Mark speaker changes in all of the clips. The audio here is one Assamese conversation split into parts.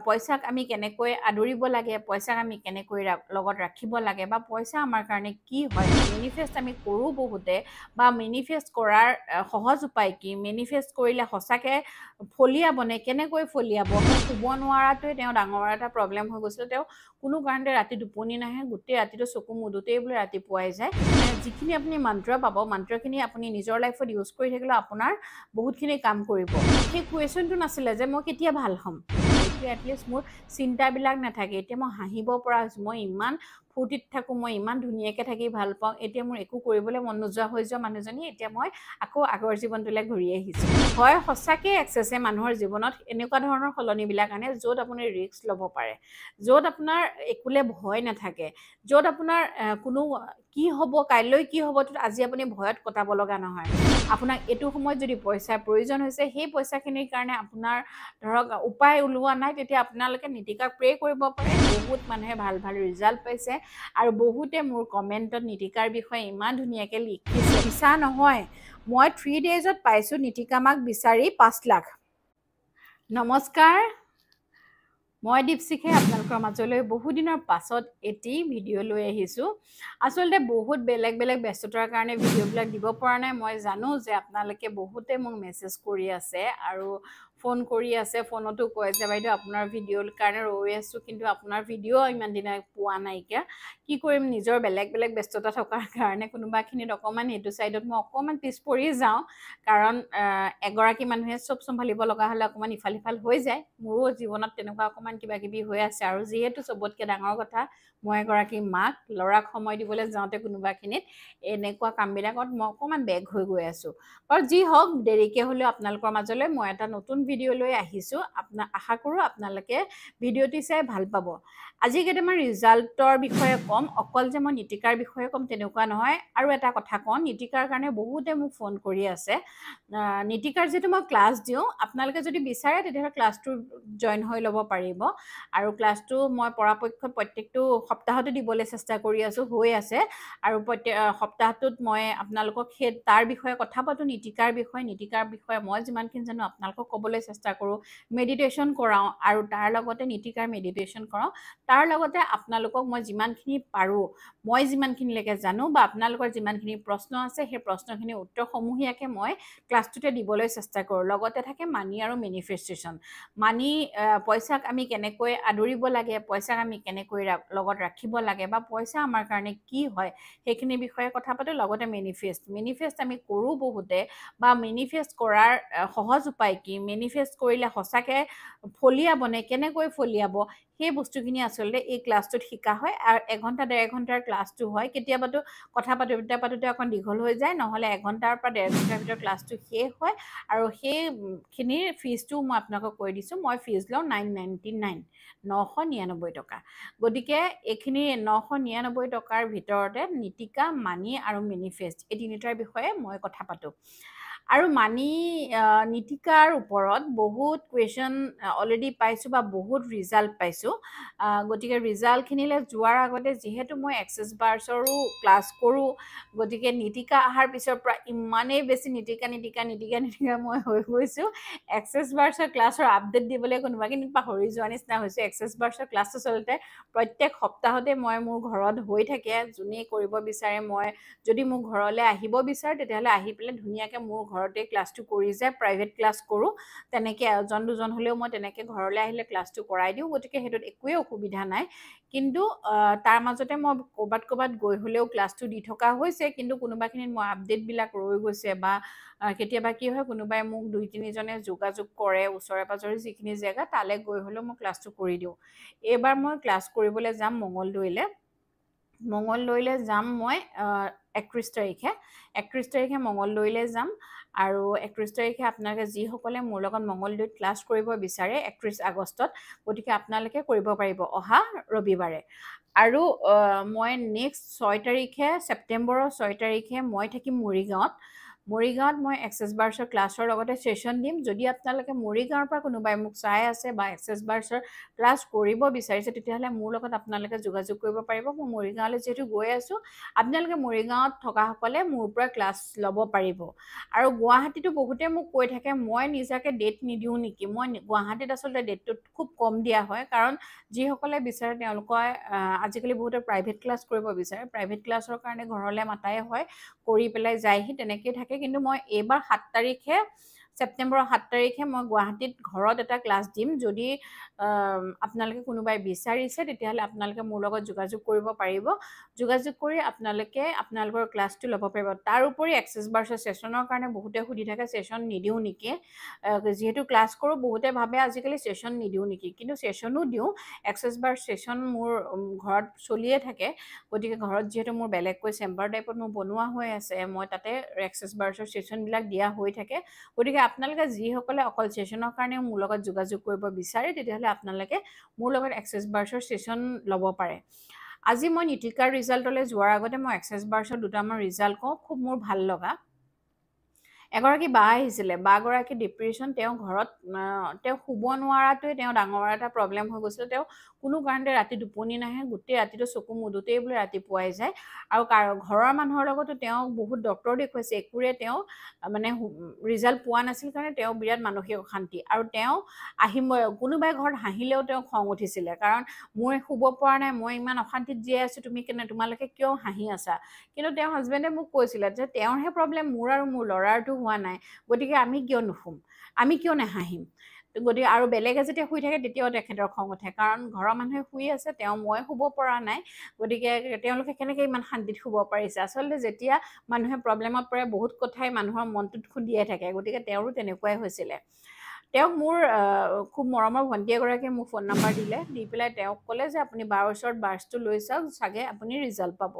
Speaker 1: পইচাক আমি কেনেকৈ আদৰিব লাগে, পইচাক আমি কেনেকৈ লগত ৰাখিব লাগে বা পইচা আমাৰ কাৰণে কি হয়, মেনিফেষ্ট আমি কৰোঁ বহুতে বা মেনিফেষ্ট কৰাৰ সহজ উপায় কি, মেনিফেষ্ট কৰিলে সঁচাকৈ ফলিয়াবনে, কেনেকৈ ফলিয়াব, শুব নোৱাৰাটোৱে তেওঁ ডাঙৰ এটা প্ৰব্লেম হৈ গৈছিল। তেওঁ কোনো কাৰণতে ৰাতি টোপনি নাহে, গোটেই ৰাতিটো চকু মুদোতেই বোলে ৰাতিপুৱাই যায়। যিখিনি আপুনি মন্ত্ৰ পাব, মন্ত্ৰখিনি আপুনি নিজৰ লাইফত ইউজ কৰি থাকিলে আপোনাৰ বহুতখিনি কাম কৰিব। সেই কুৱেশ্যনটো নাছিলে যে মই কেতিয়া ভাল হ'ম, এতিয়া এটলিষ্ট মোৰ চিন্তাবিলাক নাথাকে, এতিয়া মই হাঁহিব পৰা হৈছোঁ, মই ইমান ফূৰ্তিত থাকোঁ, মই ইমান ধুনীয়াকৈ থাকি ভাল পাওঁ, এতিয়া মোৰ একো কৰিবলৈ মন নোযোৱা হৈ যোৱা মানুহজনী এতিয়া মই আকৌ আগৰ জীৱনটোলৈ ঘূৰি আহিছোঁ। হয়, সঁচাকৈ এক্সেছে মানুহৰ জীৱনত এনেকুৱা ধৰণৰ সলনিবিলাক আনে য'ত আপুনি ৰিস্ক ল'ব পাৰে, য'ত আপোনাৰ একোলে ভয় নাথাকে, য'ত আপোনাৰ কোনো কি হ'ব, কাইলৈ কি হ'ব আজি আপুনি ভয়ত কটাব লগা নহয়। আপোনাক এইটো সময়ত যদি পইচাৰ প্ৰয়োজন হৈছে, সেই পইচাখিনিৰ কাৰণে আপোনাৰ ধৰক উপায় ওলোৱা নাই, তেতিয়া আপোনালোকে নীতিকাক প্ৰে কৰিব পাৰে। বহুত মানুহে ভাল ভাল ৰিজাল্ট পাইছে আৰু বহুতে মোৰ কমেণ্টত নীতিকাৰ বিষয়ে ইমান ধুনীয়াকৈ লিখিছে। মিছা নহয়, মই 3 daysত পাইছোঁ নীতিকা মাক বিচাৰি 5 লাখ। নমস্কাৰ, মই দীপশিখাই আপোনালোকৰ মাজলৈ বহুদিনৰ পাছত এটি ভিডিঅ' লৈ আহিছোঁ। আচলতে বহুত বেলেগ বেলেগ ব্যস্ততাৰ কাৰণে ভিডিঅ'বিলাক দিব পৰা নাই। মই জানো যে আপোনালোকে বহুতে মোক মেছেজ কৰি আছে আৰু ফোন কৰি আছে, ফোনতো কয় যে বাইদেউ আপোনাৰ ভিডিঅ'ৰ কাৰণে ৰৈ আছোঁ, কিন্তু আপোনাৰ ভিডিঅ' ইমান দিনে পোৱা নাইকিয়া। কি কৰিম, নিজৰ বেলেগ বেলেগ ব্যস্ততা থকাৰ কাৰণে কোনোবাখিনিত অকণমান সেইটো ছাইডত মই অকণমান পিছ পৰি যাওঁ, কাৰণ এগৰাকী মানুহে চব চম্ভালিব লগা হ'লে অকণমান ইফাল সিফাল হৈ যায়। মোৰো জীৱনত তেনেকুৱা অকণমান কিবা কিবি হৈ আছে, আৰু যিহেতু চবতকৈ ডাঙৰ কথা মই এগৰাকী মাক, ল'ৰাক সময় দিবলৈ যাওঁতে কোনোবাখিনিত এনেকুৱা কামবিলাকত মই অকণমান বেগ হৈ গৈ আছোঁ। বাৰু যি হওক, দেৰিকৈ হ'লেও আপোনালোকৰ মাজলৈ মই এটা নতুন ভিডিঅ' লৈ আহিছোঁ। আশা কৰোঁ আপোনালোকে ভিডিঅ'টি চাই ভাল পাব। আজি কেইটামান ৰিজাল্টৰ বিষয়ে ক'ম, অকল যে মই নীতিকাৰ বিষয়ে ক'ম তেনেকুৱা নহয়। আৰু এটা কথা কওঁ, নীতিকাৰ কাৰণে বহুতে মোক ফোন কৰি আছে। নীতিকাৰ যিটো মই ক্লাছ দিওঁ, আপোনালোকে যদি বিচাৰে তেতিয়াহ'লে ক্লাছটো জইন হৈ ল'ব পাৰিব। আৰু ক্লাছটো মই পৰাপক্ষত প্ৰত্যেকটো সপ্তাহতে দিবলৈ চেষ্টা কৰি আছোঁ, হৈ আছে। আৰু সপ্তাহটোত মই আপোনালোকক তাৰ বিষয়ে কথা পাতোঁ, নীতিকাৰ বিষয়ে মই যিমানখিনি জানো আপোনালোকক ক'বলৈ চেষ্টা কৰোঁ। মেডিটেশ্যন কৰাওঁ আৰু তাৰ লগতে নীতিকাৰ মেডিটেশ্যন কৰাওঁ। তাৰ লগতে আপোনালোকক মই যিমানখিনি পাৰোঁ, মই যিমানখিনিলৈকে জানো বা আপোনালোকৰ যিমানখিনি প্ৰশ্ন আছে, সেই প্ৰশ্নখিনিৰ উত্তৰসমূহীয়াকৈ মই ক্লাছটোতে দিবলৈ চেষ্টা কৰোঁ। লগতে থাকে মানি আৰু মেনিফেষ্টেশ্যন। মানি, পইচাক আমি কেনেকৈ আদৰিব লাগে, পইচাক আমি কেনেকৈ লগত ৰাখিব লাগে বা পইচা আমাৰ কাৰণে কি হয়, সেইখিনি বিষয়ে কথা পাতোঁ। লগতে মেনিফেষ্ট আমি কৰোঁ বহুতে বা মেনিফেষ্ট কৰাৰ সহজ উপায় কি, মেনিফেষ্ট কৰিলে সঁচাকৈ ফলিয়াবনে, কেনেকৈ ফলিয়াব, সেই বস্তুখিনি আচলতে এই ক্লাছটোত শিকা হয়। আৰু 1 ঘণ্টা 1.5 ঘণ্টাৰ ক্লাছটো হয়। কেতিয়াবাতো কথা পাতোঁতে অকণ দীঘল হৈ যায়, নহ'লে 1 ঘণ্টাৰ পৰা 1.5 ঘণ্টাৰ ভিতৰত ক্লাছটো শেষ হয়। আৰু সেইখিনিৰ ফিজটো মই আপোনালোকক কৈ দিছোঁ, মই ফিজ লওঁ 999, 999 টকা। গতিকে এইখিনি 999 টকাৰ ভিতৰতে নীতিকা, মানি আৰু মেনিফেষ্ট এই তিনিটাৰ বিষয়ে মই কথা পাতোঁ। আৰু নীতিকাৰ ওপৰত বহুত কুৱেশ্যন অলৰেডি পাইছোঁ বা বহুত ৰিজাল্ট পাইছোঁ। গতিকে ৰিজাল্টখিনিলৈ যোৱাৰ আগতে যিহেতু মই এক্সেছ বাৰ্ছৰো ক্লাছ কৰোঁ, গতিকে নীতিকা অহাৰ পিছৰ পৰা ইমানেই বেছি নীতিকা মই হৈ গৈছোঁ। এক্সেছ বাৰ্ছৰ ক্লাছৰ আপডেট দিবলৈ কোনোবাখিনি পাহৰি যোৱাৰ নিচিনা হৈছোঁ। এক্সেছ বাৰ্ছৰ ক্লাছ আচলতে প্ৰত্যেক সপ্তাহতে মই মোৰ ঘৰত হৈ থাকে। যোনেই কৰিব বিচাৰে, মই যদি মোৰ ঘৰলৈ আহিব বিচাৰে তেতিয়াহ'লে আহি পেলাই ধুনীয়াকৈ মোৰ ঘৰতে ক্লাছটো কৰি যায়। প্ৰাইভেট ক্লাছ কৰোঁ, তেনেকৈ এজন দুজন হ'লেও মই তেনেকৈ ঘৰলৈ আহিলে ক্লাছটো কৰাই দিওঁ। গতিকে সেইটোত একোৱেই অসুবিধা নাই। কিন্তু তাৰ মাজতে মই ক'ৰবাত গৈ হ'লেও ক্লাছটো দি থকা হৈছে। কিন্তু কোনোবাখিনিত মই আপডেটবিলাক ৰৈ গৈছে বা কেতিয়াবা কি হয়, কোনোবাই মোক 2-3 জনে যোগাযোগ কৰে ওচৰে পাঁজৰে যিখিনি জেগা, তালৈ গৈ হ'লেও মই ক্লাছটো কৰি দিওঁ। এইবাৰ মই ক্লাছ কৰিবলৈ যাম মঙলদৈলৈ যাম মই 31 তাৰিখে মঙলদৈলৈ যাম। আৰু 31 তাৰিখে আপোনালোকে যিসকলে মোৰ লগত মঙলদৈত ক্লাছ কৰিব বিচাৰে 31 আগষ্টত, গতিকে আপোনালোকে কৰিব পাৰিব অহা ৰবিবাৰে। আৰু মই নেক্সট 6 তাৰিখে, ছেপ্টেম্বৰৰ 6 তাৰিখে মই থাকিম মৰিগাঁৱত। মৰিগাঁৱত মই এক্সেছ বাৰ্ছৰ ক্লাছৰ লগতে ছেশ্যন দিম। যদি আপোনালোকে মৰিগাঁৱৰ পৰা কোনোবাই মোক চাই আছে বা এক্সেছ বাৰ্ছৰ ক্লাছ কৰিব বিচাৰিছে তেতিয়াহ'লে মোৰ লগত আপোনালোকে যোগাযোগ কৰিব পাৰিব। মই মৰিগাঁৱলৈ যিহেতু গৈ আছোঁ, আপোনালোকে মৰিগাঁৱত থকাসকলে মোৰ পৰা ক্লাছ ল'ব পাৰিব। আৰু গুৱাহাটীতো বহুতে মোক কৈ থাকে মই নিজাকে ডেট নিদিওঁ নেকি। মই গুৱাহাটীত আচলতে ডেটটো খুব কম দিয়া হয়, কাৰণ যিসকলে বিচাৰে তেওঁলোকে আজিকালি বহুতে প্ৰাইভেট ক্লাছ কৰিব বিচাৰে। প্ৰাইভেট ক্লাছৰ কাৰণে ঘৰলৈ মাতাই হয়, কৰি পেলাই যায়হি, তেনেকেই থাকে। কিন্তু মই এইবাৰ 7 তাৰিখে ছেপ্টেম্বৰৰ 7 তাৰিখে মই গুৱাহাটীত ঘৰত এটা ক্লাছ দিম। যদি আপোনালোকে কোনোবাই বিচাৰিছে তেতিয়াহ'লে আপোনালোকে মোৰ লগত যোগাযোগ কৰিব পাৰিব। যোগাযোগ কৰি আপোনালোকে আপোনালোকৰ ক্লাছটো ল'ব পাৰিব। তাৰ উপৰি এক্সেছ বাৰ্ছৰ ছেশ্যনৰ কাৰণে বহুতে সুধি থাকে ছেশ্যন নিদিওঁ নেকি। যিহেতু ক্লাছ কৰোঁ বহুতে ভাবে আজিকালি ছেশ্যন নিদিওঁ নেকি, কিন্তু ছেশ্যনো দিওঁ। এক্সেছ বাৰ্ছ ছেশ্যন মোৰ ঘৰত চলিয়ে থাকে। গতিকে ঘৰত যিহেতু মোৰ বেলেগকৈ চেম্বাৰ টাইপত মোৰ বনোৱা হৈ আছে, মই তাতে এক্সেছ বাৰ্ছৰ ছেশ্যনবিলাক দিয়া হৈ থাকে। গতিকে আপোনালোকে যিসকলে অকল ছেশ্যনৰ কাৰণে মোৰ লগত যোগাযোগ কৰিব বিচাৰে তেতিয়াহ'লে আপোনালোকে মোৰ লগত এক্সেছ বাৰ্ছৰ ছেশ্যন ল'ব পাৰে। আজি মই নিতিকাৰ ৰিজাল্টলৈ যোৱাৰ আগতে মই এক্সেছ বাৰ্ছৰ দুটামান ৰিজাল্ট কওঁ, খুব মোৰ ভাল লগা। এগৰাকী বা আহিছিলে, বাগৰাকী ডিপ্ৰেশ্যন, তেওঁ ঘৰত তেওঁ শুব নোৱাৰাটোৱে তেওঁ ডাঙৰ এটা প্ৰব্লেম হৈ গৈছিলে। তেওঁ কোনো কাৰণতে ৰাতি টোপনি নাহে, গোটেই ৰাতিটো চকু মুদোতেই বোলে ৰাতিপুৱাই যায়। আৰু ঘৰৰ মানুহৰ লগতো তেওঁ বহুত ডক্তৰ দেখুৱাইছে, একোৰে তেওঁ মানে ৰিজাল্ট পোৱা নাছিল কাৰণে তেওঁ বিৰাট মানসিক অশান্তি। আৰু তেওঁ কোনোবাই ঘৰত হাঁহিলেও তেওঁ খং উঠিছিলে, কাৰণ মই শুব পৰা নাই, মই ইমান অশান্তিত জীয়াই আছোঁ, তোমালোকে কিয় হাঁহি আছা। কিন্তু তেওঁৰ হাজবেণ্ডে মোক কৈছিলে যে তেওঁৰহে প্ৰব্লেম, মোৰ আৰু মোৰ ল'ৰাৰটো হোৱা নাই, গতিকে আমি কিয় নুশুম, আমি কিয় নাহাঁহিম। গতিকে আৰু বেলেগে যেতিয়া শুই থাকে তেতিয়াও তেখেতৰ খং উঠে, কাৰণ ঘৰৰ মানুহে শুই আছে, মই শুব পৰা নাই, গতিকে তেওঁলোকে কেনেকৈ ইমান শান্তিত শুব পাৰিছে। আচলতে যেতিয়া মানুহে প্ৰব্লেমত পৰে বহুত কথাই মানুহৰ মনটোত খুন্দিয়াই থাকে, গতিকে তেওঁৰো তেনেকুৱাই হৈছিলে। তেওঁক মোৰ খুব মৰমৰ ভণ্টি এগৰাকীয়ে মোক ফোন নম্বৰ দিলে, দি পেলাই তেওঁক ক'লে যে আপুনি বাৰ ওচৰত বাৰ্ছটো লৈ চাওক, চাগে আপুনি ৰিজাল্ট পাব।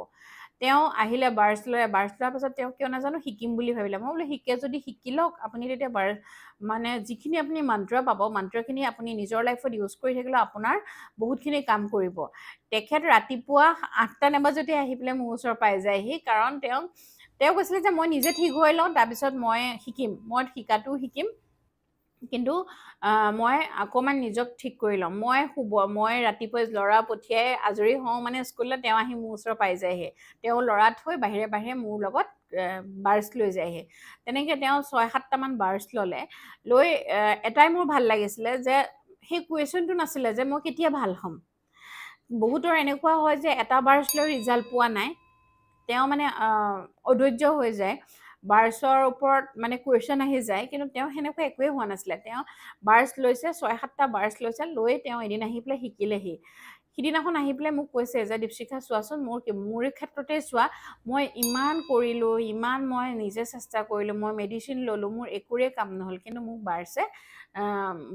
Speaker 1: তেওঁ আহিলে বাৰ্ছ লোৱাৰ পাছত তেওঁ কিয় নাজানো শিকিম বুলি ভাবিলে। মই বোলো শিকে যদি শিকি লওক, আপুনি তেতিয়া মানে যিখিনি আপুনি মন্ত্ৰ পাব, মন্ত্ৰখিনি আপুনি নিজৰ লাইফত ইউজ কৰি থাকিলেও আপোনাৰ বহুতখিনি কাম কৰিব। তেখেত ৰাতিপুৱা 8টা নাবাজতে আহি পেলাই মোৰ ওচৰ পাই যায়হি, কাৰণ তেওঁ কৈছিলে যে মই নিজে ঠিক হৈ লওঁ, তাৰপিছত মই শিকিম, মই শিকাটোও শিকিম, কিন্তু মই অকণমান নিজক ঠিক কৰি ল'ম। মই ৰাতিপুৱাই ল'ৰা পঠিয়াই আজৰি হওঁ মানে স্কুললৈ, তেওঁ আহি মোৰ ওচৰ পাই যায়হি। তেওঁ ল'ৰা থৈ বাহিৰে বাহিৰে মোৰ লগত বাৰ্ছ লৈ যায়হি। তেনেকৈ তেওঁ 6-7টামান বাৰ্ছ ল'লে। লৈ এটাই মোৰ ভাল লাগিছিলে যে সেই কুৱেশ্যনটো নাছিলে যে মই কেতিয়া ভাল হ'ম। বহুতৰ এনেকুৱা হয় যে এটা বাৰ্ছ লৈ ৰিজাল্ট পোৱা নাই, তেওঁ মানে অধৈৰ্য হৈ যায়, বাৰ্ছৰ ওপৰত মানে কুৱেশ্যন আহি যায়, কিন্তু তেওঁ সেনেকুৱা একোৱেই হোৱা নাছিলে। তেওঁ বাৰ্ছ লৈছে, 6-7টা বাৰ্ছ লৈছে, লৈ তেওঁ এদিন আহি পেলাই শিকিলেহি। সিদিনাখন আহি পেলাই মোক কৈছে যে দীপশিখা চোৱাচোন, মোৰ ক্ষেত্ৰতে চোৱা, মই ইমান কৰিলোঁ, ইমান মই নিজে চেষ্টা কৰিলোঁ, মই মেডিচিন ল'লোঁ, মোৰ একোৰে কাম নহ'ল, কিন্তু মোক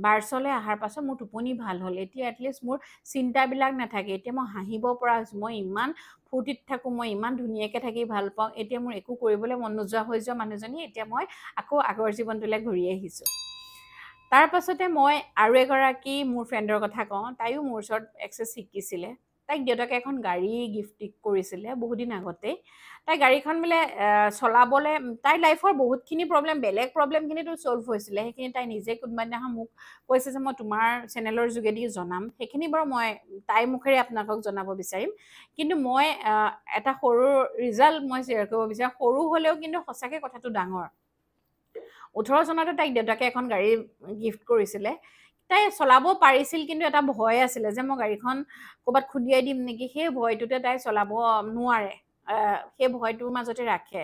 Speaker 1: বাৰ্ছলৈ অহাৰ পাছত মোৰ টোপনি ভাল হ'ল। এতিয়া এটলিষ্ট মোৰ চিন্তাবিলাক নাথাকে, এতিয়া মই হাঁহিব পৰা হৈছোঁ, মই ইমান ফূৰ্তিত থাকোঁ, মই ইমান ধুনীয়াকৈ থাকি ভাল পাওঁ, এতিয়া মোৰ একো কৰিবলৈ মন নোযোৱা হৈ যোৱা মানুহজনী এতিয়া মই আকৌ আগৰ জীৱনটোলৈ ঘূৰি আহিছোঁ। তাৰ পাছতে মই আৰু এগৰাকী মোৰ ফ্ৰেণ্ডৰ কথা কওঁ, তাইও মোৰ ওচৰত এক্সেছ শিকিছিলে। তাইক দেউতাকে এখন গাড়ী গিফ্ট কৰিছিলে বহুদিন আগতেই। তাই গাড়ীখন বোলে চলাবলৈ, তাইৰ লাইফৰ বহুতখিনি প্ৰব্লেম, বেলেগ প্ৰব্লেমখিনিতো ছল্ভ হৈছিলে, সেইখিনি তাই নিজে কোনোবা দিনাখন মোক কৈছে যে মই তোমাৰ চেনেলৰ যোগেদি জনাম, সেইখিনি বাৰু মই তাইৰ মুখেৰে আপোনালোকক জনাব বিচাৰিম। কিন্তু মই এটা সৰু ৰিজাল্ট মই শ্বেয়াৰ কৰিব বিচাৰোঁ, সৰু হ'লেও কিন্তু সঁচাকৈ কথাটো ডাঙৰ। 18 চনতে তাইক দেউতাকে এখন গাড়ী গিফ্ট কৰিছিলে। তাই চলাব পাৰিছিল, কিন্তু এটা ভয় আছিলে যে মই গাড়ীখন ক'ৰবাত খুন্দিয়াই দিম নেকি, সেই ভয়টোতে তাই চলাব নোৱাৰে, সেই ভয়টোৰ মাজতে ৰাখে।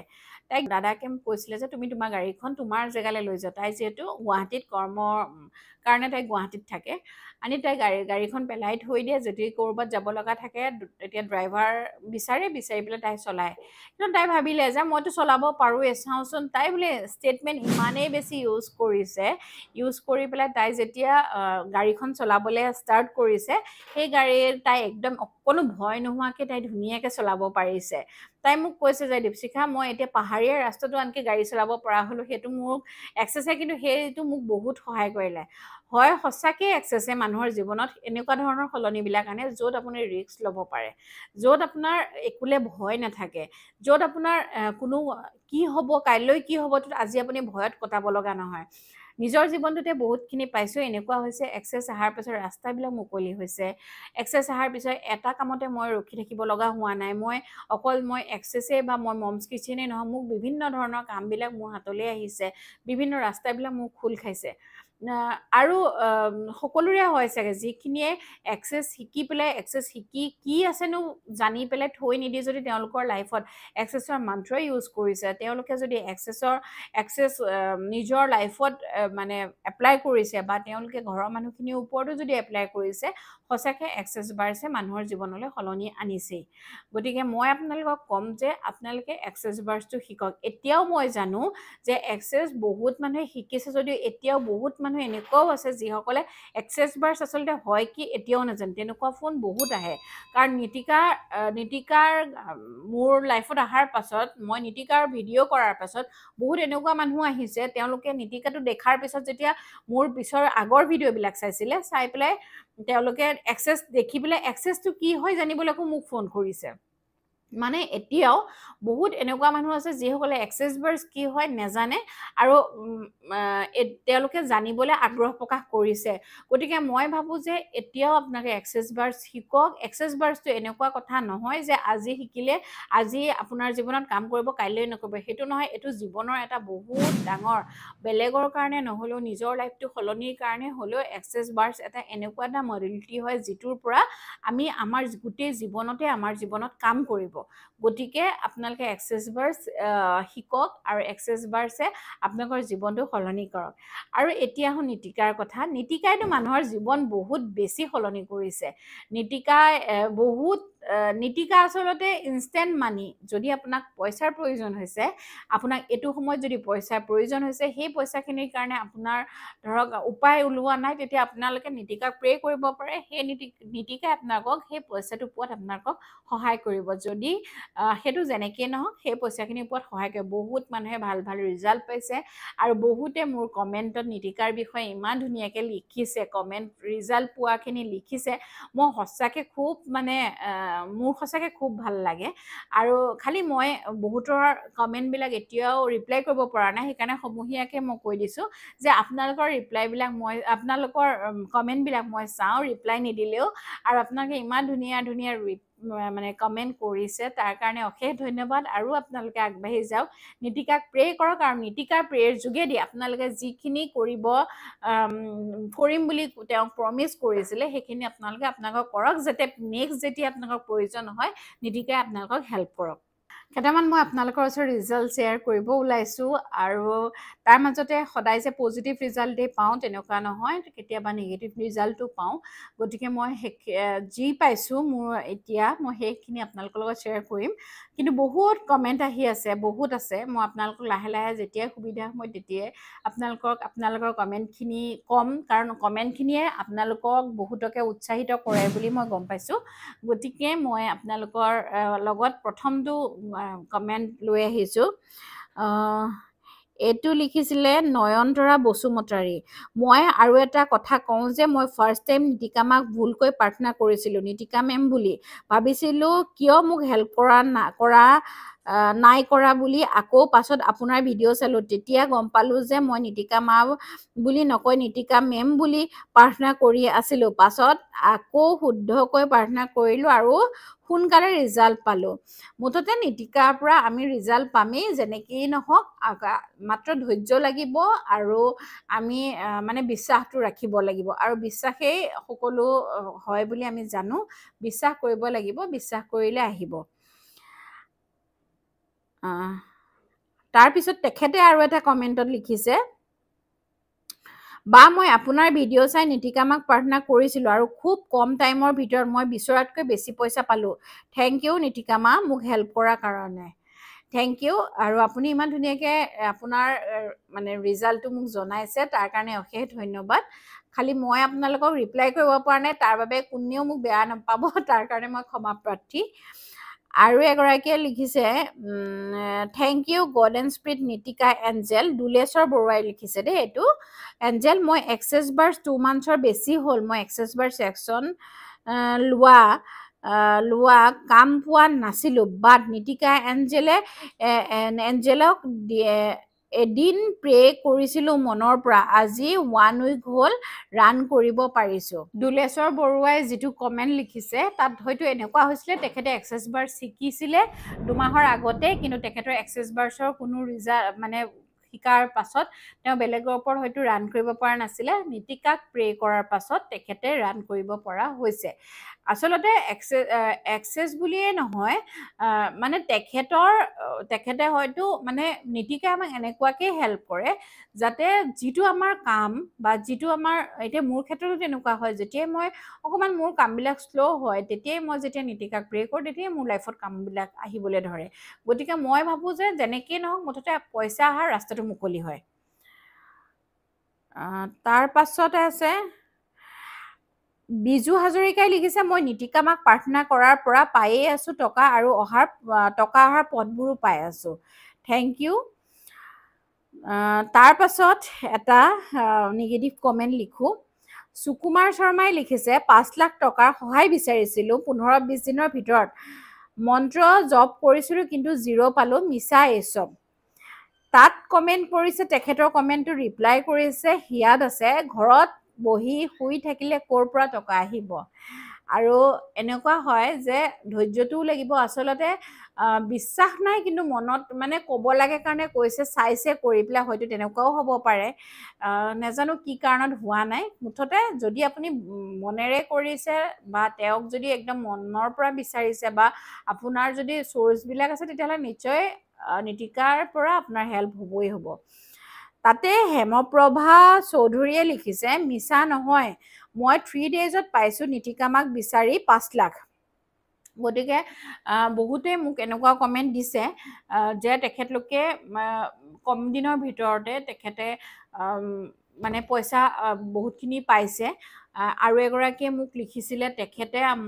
Speaker 1: তাইক দাদাকে কৈছিলে যে তুমি তোমাৰ গাড়ীখন তোমাৰ জেগালৈ লৈ যোৱা। তাই যিহেতু গুৱাহাটীত কৰ্মৰ কাৰণে তাই গুৱাহাটীত থাকে, আনি তাই গাড়ীখন পেলাই থৈ দিয়ে, যদি ক'ৰবাত যাব লগা থাকে তেতিয়া ড্ৰাইভাৰ বিচাৰি পেলাই তাই চলায়। কিন্তু তাই ভাবিলে যে মইতো চলাব পাৰোঁৱে, চাওঁচোন। তাই বোলে ষ্টেটমেণ্ট ইমানেই বেছি ইউজ কৰি পেলাই তাই যেতিয়া গাড়ীখন চলাবলৈ ষ্টাৰ্ট কৰিছে, সেই গাড়ীৰ তাই একদম অকণো ভয় নোহোৱাকৈ তাই ধুনীয়াকৈ চলাব পাৰিছে। তাই মোক কৈছে যে দীপশিখা মই এতিয়া পাহাৰীয়া ৰাস্তাটো আনকি গাড়ী চলাব পৰা হলো সেইটো মোক এক্সেছে কিন্তু সেইটো মোক বহুত সহায় কৰিলে হয় সঁচাকৈ এক্সেছে মানুহৰ জীৱনত এনেকুৱা ধৰণৰ সলনিবিলাক আনে য'ত আপুনি ৰিস্ক ল'ব পাৰে য'ত আপোনাৰ একোলে ভয় নাথাকে য'ত আপোনাৰ কোনো কি হ'ব কাইলৈ কি হ'ব আজি আপুনি ভয়ত কটাব লগা নহয় নিজৰ জীৱনটোতে বহুতখিনি পাইছোঁ এনেকুৱা হৈছে এক্সেছ অহাৰ পিছত ৰাস্তাবিলাক মুকলি হৈছে এক্সেছ অহাৰ পিছত এটা কামতে মই ৰখি থাকিব লগা হোৱা নাই অকল মই এক্সেছে বা মই মমছ কিচেনেই নহয় মোক বিভিন্ন ধৰণৰ কামবিলাক মোৰ হাতলৈ আহিছে বিভিন্ন ৰাস্তাবিলাক মোক খোল খাইছে আৰু সকলোৰে হয় চাগে যিখিনিয়ে এক্সেছ শিকি পেলাই এক্সেছ শিকি কি আছেনো জানি পেলাই থৈ নিদি যদি তেওঁলোকৰ লাইফত এক্সেছৰ মন্ত্ৰ ইউজ কৰিছে তেওঁলোকে যদি এক্সেছ নিজৰ লাইফত মানে এপ্লাই কৰিছে বা তেওঁলোকে ঘৰৰ মানুহখিনিৰ ওপৰতো যদি এপ্লাই কৰিছে সঁচাকৈ এক্সেছ বাৰ্ছে মানুহৰ জীৱনলৈ সলনি আনিছেই গতিকে মই আপোনালোকক ক'ম যে আপোনালোকে এক্সেছ বাৰ্ছটো শিকক এতিয়াও মই জানো যে এক্সেছ বহুত মানুহে শিকিছে যদিও এতিয়াও বহুত মানুহ এনেকুৱাও আছে যিসকলে এক্সেছ বাৰ্ছ আচলতে হয় কি এতিয়াও নাজানে তেনেকুৱা ফোন বহুত আহে কাৰণ নীতিকাৰ মোৰ লাইফত অহাৰ পাছত মই নীতিকাৰ ভিডিঅ' কৰাৰ পাছত বহুত এনেকুৱা মানুহ আহিছে তেওঁলোকে নীতিকাটো দেখাৰ পিছত যেতিয়া মোৰ পিছৰ আগৰ ভিডিঅ'বিলাক চাই পেলাই তেওঁলোকে এক্সেছ দেখি পেলাই এক্সেছটো কি হয় জানিবলৈকো মোক ফোন কৰিছে মানে এতিয়াও বহুত এনেকুৱা মানুহ আছে যিসকলে এক্সেছ বাৰ্ছ কি হয় নাজানে আৰু তেওঁলোকে জানিবলৈ আগ্ৰহ প্ৰকাশ কৰিছে গতিকে মই ভাবোঁ যে এতিয়াও আপোনালোকে এক্সেছ বাৰ্ছ শিকক এক্সেছ বাৰ্ছটো এনেকুৱা কথা নহয় যে আজি শিকিলে আজি আপোনাৰ জীৱনত কাম কৰিব কাইলৈ নকৰিব সেইটো নহয় এইটো জীৱনৰ এটা বহুত ডাঙৰ বেলেগৰ কাৰণে নহ'লেও নিজৰ লাইফটো সলনিৰ কাৰণে হ'লেও এক্সেছ বাৰ্ছ এটা এনেকুৱা এটা মডেলিটি হয় যিটোৰ পৰা আমি আমাৰ গোটেই জীৱনতে আমাৰ জীৱনত কাম কৰিব গতিকে আপোনালোকে এক্সেছ বাৰ্ছ শিকক আৰু এক্সেছ বাৰ্ছে আপোনালোকৰ জীৱনটো সলনি কৰক আৰু এতিয়া আহোঁ নীতিকাৰ কথা নীতিকাইতো মানুহৰ জীৱন বহুত বেছি সলনি কৰিছে নীতিকা আচলতে ইনষ্টেণ্ট মানি যদি আপোনাক পইচাৰ প্ৰয়োজন হৈছে আপোনাক এইটো সময়ত যদি পইচাৰ প্ৰয়োজন হৈছে সেই পইচাখিনিৰ কাৰণে আপোনাৰ ধৰক উপায় ওলোৱা নাই তেতিয়া আপোনালোকে নীতিকাক প্ৰে কৰিব পাৰে সেই নীতিকাই আপোনালোকক সেই পইচাটো পোৱাত আপোনালোকক সহায় কৰিব যদি সেইটো যেনেকৈ নহওক সেই পইচাখিনি পোৱাত সহায় কৰে বহুত মানুহে ভাল ভাল ৰিজাল্ট পাইছে আৰু বহুতে মোৰ কমেণ্টত নীতিকাৰ বিষয়ে ইমান ধুনীয়াকৈ লিখিছে কমেণ্ট ৰিজাল্ট পোৱাখিনি লিখিছে মই সঁচাকৈ খুব মানে মোৰ সঁচাকৈ খুব ভাল লাগে আৰু খালি মই বহুতৰ কমেণ্টবিলাক এতিয়াও ৰিপ্লাই কৰিব পৰা নাই সেইকাৰণে সমূহীয়াকৈ মই কৈ দিছোঁ যে আপোনালোকৰ ৰিপ্লাইবিলাক আপোনালোকৰ কমেণ্টবিলাক মই চাওঁ ৰিপ্লাই নিদিলেও আৰু আপোনালোকে ইমান ধুনীয়া ধুনীয়া মানে কমেণ্ট কৰিছে তাৰ কাৰণে অশেষ ধন্যবাদ আৰু আপোনালোকে আগবাঢ়ি যাওক নীতিকাক প্ৰে কৰক আৰু নীতিকাৰ প্ৰেৰ যোগেদি আপোনালোকে যিখিনি কৰিম বুলি তেওঁক প্ৰমিছ কৰিছিলে সেইখিনি আপোনালোকক কৰক যাতে নেক্সট যেতিয়া আপোনালোকৰ প্ৰয়োজন হয় নীতিকাই আপোনালোকক হেল্প কৰক কেইটামান মই আপোনালোকৰ ওচৰত ৰিজাল্ট শ্বেয়াৰ কৰিব ওলাইছোঁ আৰু তাৰ মাজতে সদায় যে পজিটিভ ৰিজাল্টেই পাওঁ তেনেকুৱা নহয় কেতিয়াবা নিগেটিভ ৰিজাল্টো পাওঁ গতিকে মই যি পাইছোঁ মোৰ এতিয়া মই সেইখিনি আপোনালোকৰ লগত শ্বেয়াৰ কৰিম কিন্তু বহুত কমেণ্ট আহি আছে বহুত আছে মই আপোনালোকক লাহে লাহে যেতিয়াই সুবিধা হয় তেতিয়াই আপোনালোকৰ কমেণ্টখিনি ক'ম কাৰণ কমেণ্টখিনিয়ে আপোনালোকক বহুতকে উৎসাহিত কৰে বুলি মই গম পাইছোঁ গতিকে মই আপোনালোকৰ লগত প্ৰথমটো কমেণ্ট লৈ আহিছোঁ এইটো লিখিছিলে নয়নতৰা বসুমতাৰী মই আৰু এটা কথা কওঁ যে মই ফাৰ্ষ্ট টাইম নীতিকা মাক ভুলকৈ প্ৰাৰ্থনা কৰিছিলোঁ নীতিকা মেম বুলি ভাবিছিলোঁ কিয় মোক হেল্প নাই কৰা বুলি আকৌ পাছত আপোনাৰ ভিডিঅ' চালোঁ তেতিয়া গম পালোঁ যে মই নীতিকা মা বুলি নকৈ নীতিকা মেম বুলি প্ৰাৰ্থনা কৰি আছিলোঁ পাছত আকৌ শুদ্ধকৈ প্ৰাৰ্থনা কৰিলোঁ আৰু সোনকালে ৰিজাল্ট পালোঁ মুঠতে নীতিকাৰ পৰা আমি ৰিজাল্ট পামেই যেনেকেই নহওক মাত্ৰ ধৈৰ্য লাগিব আৰু আমি মানে বিশ্বাসটো ৰাখিব লাগিব আৰু বিশ্বাসেই সকলো হয় বুলি আমি জানো বিশ্বাস কৰিব লাগিব বিশ্বাস কৰিলে আহিব তাৰপিছত তেখেতে আৰু এটা কমেণ্টত লিখিছে বা মই আপোনাৰ ভিডিঅ' চাই নীতিকা মাক প্ৰাৰ্থনা কৰিছিলোঁ আৰু খুব কম টাইমৰ ভিতৰত মই বিচৰাতকৈ বেছি পইচা পালোঁ থেংক ইউ নীতিকা মা মোক হেল্প কৰাৰ কাৰণে থেংক ইউ আৰু আপুনি ইমান ধুনীয়াকৈ আপোনাৰ মানে ৰিজাল্টটো মোক জনাইছে তাৰ কাৰণে অশেষ ধন্যবাদ খালি মই আপোনালোকক ৰিপ্লাই কৰিব পৰা নাই তাৰ বাবে কোনেও মোক বেয়া নাপাব তাৰ কাৰণে মই ক্ষমা প্ৰাৰ্থী আৰু এগৰাকীয়ে লিখিছে thank you golden spirit Nitika Angel, Duleswar বৰুৱাই লিখিছে দেই এইটো। এঞ্জেল, মই এক্সেছ বাৰ 2 মান্থছৰ বেছি হ'ল মই এক্সেছ বাৰ ছেকশ্যন লোৱা কাম পোৱা নাছিলোঁ, বাট নিতিকা এঞ্জেলক এদিন প্ৰে কৰিছিলোঁ মনৰ পৰা, আজি 1 উইক হ'ল ৰান কৰিব পাৰিছোঁ। দুলেশ্বৰ বৰুৱাই যিটো কমেণ্ট লিখিছে তাত হয়তো এনেকুৱা হৈছিলে তেখেতে এক্সেছ বাৰ শিকিছিলে 2 মাহৰ আগতে, কিন্তু তেখেতৰ এক্সেছ বাৰ্ছৰ কোনো মানে শিকাৰ পাছত তেওঁ বেলেগৰ ওপৰত হয়তো ৰান কৰিব পৰা নাছিলে, নিতিকাক প্ৰে কৰাৰ পাছত তেখেতে ৰান কৰিব পৰা হৈছে। আচলতে এক্সেছ বুলিয়ে নহয়, মানে তেখেতে হয়তো মানে নিতিকাই আমাক এনেকুৱাকৈ হেল্প কৰে যাতে যিটো আমাৰ কাম বা যিটো আমাৰ এতিয়া মোৰ ক্ষেত্ৰতো তেনেকুৱা হয়, যেতিয়াই মই অকণমান মোৰ কামবিলাক শ্ল' হয় তেতিয়াই মই যেতিয়া নিতিকাক প্ৰে কৰোঁ তেতিয়াই মোৰ লাইফত কামবিলাক আহিবলৈ ধৰে। গতিকে মই ভাবোঁ যে যেনেকেই নহওক মুঠতে পইচা অহাৰ ৰাস্তাটো মুকলি হয়। তাৰ পাছতে আছে বিজু হাজৰিকাই লিখিছে, মই নিতিকা মাক প্ৰাৰ্থনা কৰাৰ পৰা পায়েই আছোঁ টকা আৰু টকা অহাৰ পথবোৰো পাই আছোঁ। Thank you. তাৰ পাছত এটা নিগেটিভ কমেণ্ট লিখোঁ। সুকুমাৰ শৰ্মাই লিখিছে 5 লাখ টকাৰ সহায় বিচাৰিছিলোঁ 15-20 দিনৰ ভিতৰত, মন্ত্ৰ জপ কৰিছিলোঁ কিন্তু 0 পালোঁ, মিছা এইচব। তাত কমেণ্ট কৰিছে, তেখেতৰ কমেণ্টটো ৰিপ্লাই কৰিছে, হিয়াদ আছে, ঘৰত বহি শুই থাকিলে ক'ৰ পৰা টকা আহিব। আৰু এনেকুৱা হয় যে ধৈৰ্যটোও লাগিব। আচলতে বিশ্বাস নাই কিন্তু মনত মানে ক'ব লাগে কাৰণে কৈছে, চাইছে কৰি পেলাই, হয়তো তেনেকুৱাও হ'ব পাৰে, নাজানো কি কাৰণত হোৱা নাই। মুঠতে যদি আপুনি মনেৰে কৰিছে বা তেওঁক যদি একদম মনৰ পৰা বিচাৰিছে বা আপোনাৰ যদি চ'ৰ্চবিলাক আছে তেতিয়াহ'লে নিশ্চয় নিতিকাৰ পৰা আপোনাৰ হেল্প হ'বই হ'ব। তাতে হেমপ্ৰভা চৌধুৰীয়ে লিখিছে, মিছা নহয়, মই 3 ডেইজত পাইছোঁ নিতিকা মাক বিচাৰি 5 লাখ। গতিকে বহুতে মোক এনেকুৱা কমেণ্ট দিছে যে তেখেতলোকে কম দিনৰ ভিতৰতে তেখেতে মানে পইচা বহুতখিনি পাইছে। আৰু এগৰাকীয়ে মোক লিখিছিলে,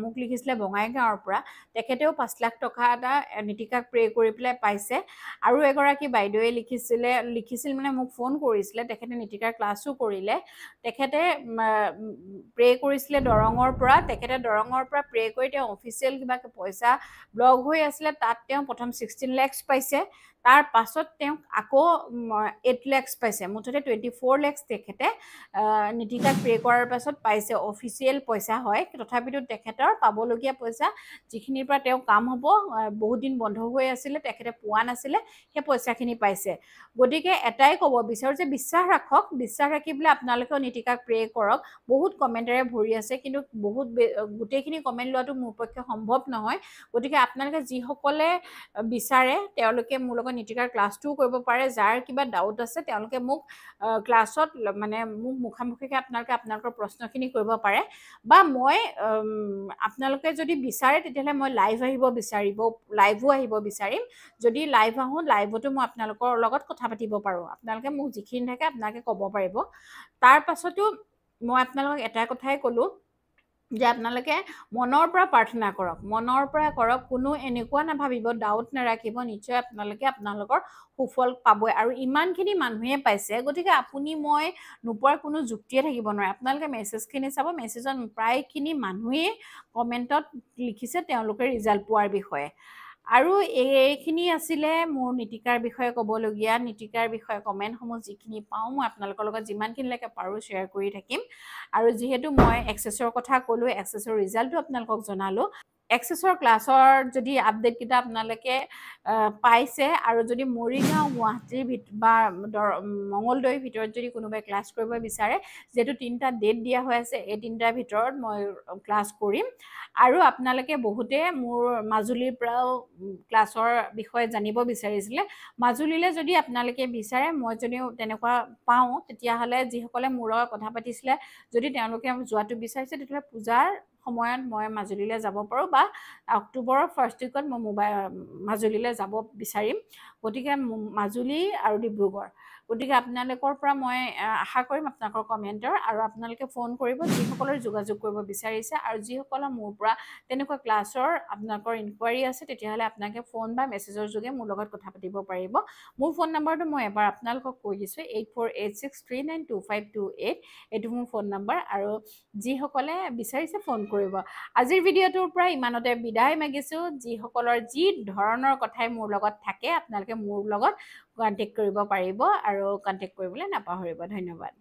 Speaker 1: মোক লিখিছিলে বঙাইগাঁৱৰ পৰা, তেখেতেও 5 লাখ টকা এটা নিতিকাক প্ৰে কৰি পেলাই পাইছে। আৰু এগৰাকী বাইদেৱে লিখিছিল মানে মোক ফোন কৰিছিলে, তেখেতে নিতিকাৰ ক্লাছো কৰিলে, তেখেতে প্ৰে কৰিছিলে দৰঙৰ পৰা, তেখেতে দৰঙৰ পৰা প্ৰে কৰি তেওঁ অফিচিয়েল কিবা পইচা ব্লক হৈ আছিলে, তাত তেওঁ প্ৰথম 16 lakhs পাইছে, তাৰ পাছত তেওঁক আকৌ 8 lakhs পাইছে, মুঠতে 24 lakhs তেখেতে নিতিকাক প্ৰে কৰাৰ পাছত পাইছে। অফিচিয়েল পইচা হয়, তথাপিতো তেখেতৰ পাবলগীয়া পইচা যিখিনিৰ পৰা তেওঁ কাম হ'ব, বহুত দিন বন্ধ হৈ আছিলে, তেখেতে পোৱা নাছিলে, সেই পইচাখিনি পাইছে। গতিকে এটাই ক'ব বিচাৰোঁ যে বিশ্বাস ৰাখক, বিশ্বাস ৰাখি পেলাই আপোনালোকেও নিতিকাক প্ৰে কৰক। বহুত কমেণ্টেৰে ভৰি আছে, কিন্তু গোটেইখিনি কমেণ্ট লোৱাটো মোৰ পক্ষে সম্ভৱ নহয়। গতিকে আপোনালোকে যিসকলে বিচাৰে তেওঁলোকে মোৰ লগত নিতিকাৰ ক্লাছটোও কৰিব পাৰে। যাৰ কিবা ডাউট আছে তেওঁলোকে মোক ক্লাছত মানে মোক মুখামুখিকৈ আপোনালোকৰ প্ৰশ্নখিনি কৰিব পাৰে, বা মই আপোনালোকে যদি বিচাৰে তেতিয়াহ'লে মই লাইভো আহিব বিচাৰিম। যদি লাইভ আহোঁ, লাইভতো মই আপোনালোকৰ লগত কথা পাতিব পাৰোঁ। আপোনালোকে মোক যিখিনি থাকে আপোনালোকে ক'ব পাৰিব। তাৰ পাছতো মই আপোনালোকক এটা কথাই ক'লোঁ যে আপোনালোকে মনৰ পৰা প্ৰাৰ্থনা কৰক, মনৰ পৰা কৰক, কোনো এনেকুৱা নাভাবিব, ডাউট নাৰাখিব, নিশ্চয় আপোনালোকে আপোনালোকৰ সুফল পাবই। আৰু ইমানখিনি মানুহে পাইছে, গতিকে আপুনি মই নোপোৱাৰ কোনো যুক্তিয়ে থাকিব নোৱাৰে। আপোনালোকে মেছেজখিনি চাব, মেছেজত প্ৰায়খিনি মানুহেই কমেণ্টত লিখিছে তেওঁলোকে ৰিজাল্ট পোৱাৰ বিষয়ে। আৰু এইখিনি আছিলে মোৰ নিতিকাৰ বিষয়ে ক'বলগীয়া। নিতিকাৰ বিষয়ে কমেণ্টসমূহ যিখিনি পাওঁ মই আপোনালোকৰ লগত যিমানখিনিলৈকে পাৰোঁ শ্বেয়াৰ কৰি থাকিম। আৰু যিহেতু মই এক্সেছৰ কথা ক'লোঁ, এক্সেছৰ ৰিজাল্টটো আপোনালোকক জনালোঁ। এক্সেছৰ ক্লাছৰ যদি আপডেটকেইটা আপোনালোকে পাইছে, আৰু যদি মৰিগাঁও, গুৱাহাটীৰ বা মঙলদৈৰ ভিতৰত যদি কোনোবাই ক্লাছ কৰিব বিচাৰে, যিহেতু 3টা ডেট দিয়া হৈ আছে, এই 3টাৰ ভিতৰত মই ক্লাছ কৰিম। আৰু আপোনালোকে বহুতে মোৰ মাজুলীৰ পৰাও ক্লাছৰ বিষয়ে জানিব বিচাৰিছিলে। মাজুলীলৈ যদি আপোনালোকে বিচাৰে, মই যদিও তেনেকুৱা পাওঁ, তেতিয়াহ'লে যিসকলে মোৰ লগত কথা পাতিছিলে যদি তেওঁলোকে যোৱাটো বিচাৰিছে, তেতিয়াহ'লে পূজাৰ সময়ত মই মাজুলীলৈ যাব পাৰোঁ, বা অক্টোবৰৰ ফাৰ্ষ্ট উইকত মই মাজুলীলৈ যাব বিচাৰিম। গতিকে মাজুলী আৰু ডিব্ৰুগড় গতিকে আপোনালোকৰ পৰা মই আশা কৰিম আপোনালোকৰ কমেণ্টৰ, আৰু আপোনালোকে ফোন কৰিব যিসকলৰ যোগাযোগ কৰিব বিচাৰিছে, আৰু যিসকলৰ মোৰ পৰা তেনেকুৱা ক্লাছৰ আপোনালোকৰ ইনকুৱাৰী আছে, তেতিয়াহ'লে আপোনালোকে ফোন বা মেছেজৰ যোগে মোৰ লগত কথা পাতিব পাৰিব। মোৰ ফোন নম্বৰটো মই এবাৰ আপোনালোকক কৈ দিছোঁ, 8486392528, এইটো মোৰ ফোন নম্বৰ, আৰু যিসকলে বিচাৰিছে ফোন কৰিব। আজিৰ ভিডিঅ'টোৰ পৰা ইমানতে বিদায় মাগিছোঁ। যিসকলৰ যি ধৰণৰ কথাই মোৰ লগত থাকে আপোনালোকে মোৰ লগত কণ্টেক্ট কৰিব পাৰিব, আৰু কণ্টেক্ট কৰিবলৈ নাপাহৰিব। ধন্যবাদ।